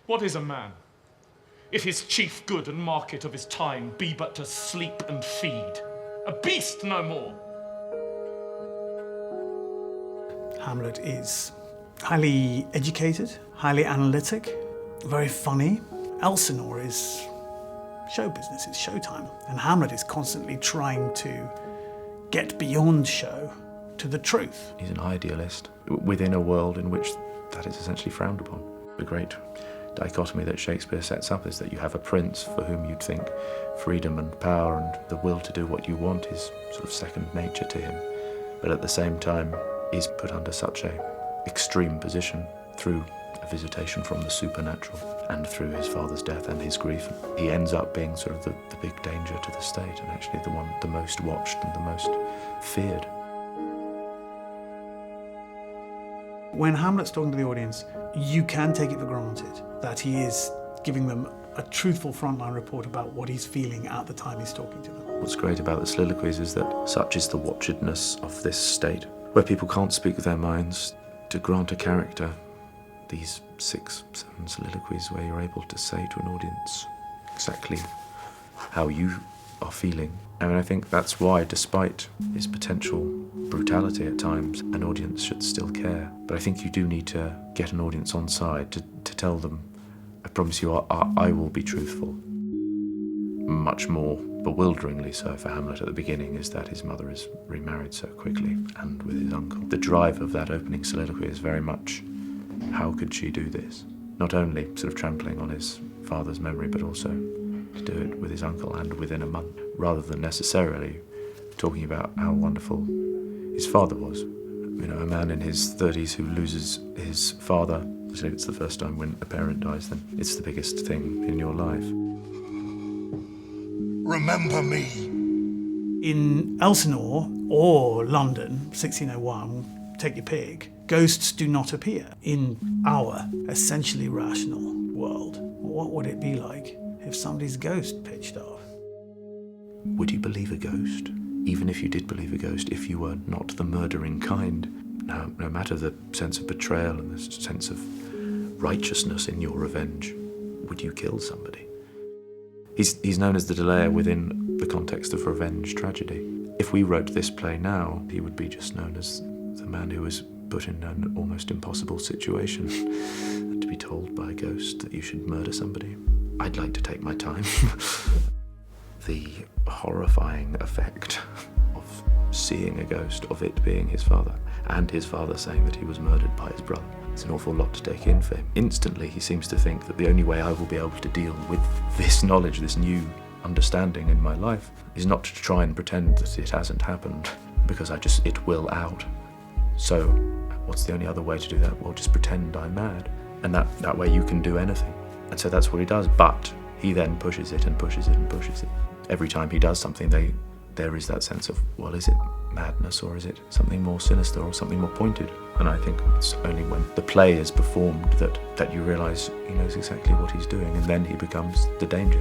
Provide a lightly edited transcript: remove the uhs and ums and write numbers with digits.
What is a man, if his chief good and market of his time be but to sleep and feed? A beast no more. Hamlet is highly educated, highly analytic, very funny. Elsinore is show business, it's showtime. And Hamlet is constantly trying to get beyond show to the truth. He's an idealist within a world in which that is essentially frowned upon. The great dichotomy that Shakespeare sets up is that you have a prince for whom you'd think freedom and power and the will to do what you want is sort of second nature to him, but at the same time is put under such a extreme position through a visitation from the supernatural and through his father's death and his grief. He ends up being sort of the big danger to the state and actually the most watched and the most feared. When Hamlet's talking to the audience, you can take it for granted that he is giving them a truthful frontline report about what he's feeling at the time he's talking to them. What's great about the soliloquies is that such is the watchedness of this state, where people can't speak their minds, to grant a character these 6, 7 soliloquies where you're able to say to an audience exactly how you are feeling. And I think that's why, despite his potential brutality at times, an audience should still care. But I think you do need to get an audience on side to tell them, I promise you I will be truthful. Much more bewilderingly so for Hamlet at the beginning is that his mother is remarried so quickly and with his uncle. The drive of that opening soliloquy is very much, how could she do this? Not only sort of trampling on his father's memory, but also to do it with his uncle and within a month, rather than necessarily talking about how wonderful his father was. You know, a man in his 30s who loses his father, if it's the first time when a parent dies, then it's the biggest thing in your life. Remember me. In Elsinore or London, 1601, take your pick, ghosts do not appear. In our essentially rational world, what would it be like if somebody's ghost pitched off? Would you believe a ghost? Even if you did believe a ghost, if you were not the murdering kind, no matter the sense of betrayal and the sense of righteousness in your revenge, would you kill somebody? He's known as the delayer within the context of revenge tragedy. If we wrote this play now, he would be just known as the man who was put in an almost impossible situation to be told by a ghost that you should murder somebody. I'd like to take my time. The horrifying effect of seeing a ghost, of it being his father, and his father saying that he was murdered by his brother. It's an awful lot to take in for him. Instantly, he seems to think that the only way I will be able to deal with this knowledge, this new understanding in my life, is not to try and pretend that it hasn't happened, because it will out. So, what's the only other way to do that? Well, just pretend I'm mad. And that way you can do anything. And so that's what he does, but he then pushes it and pushes it and pushes it. Every time he does something, there is that sense of, well, is it madness or is it something more sinister or something more pointed? And I think it's only when the play is performed that you realise he knows exactly what he's doing, and then he becomes the danger.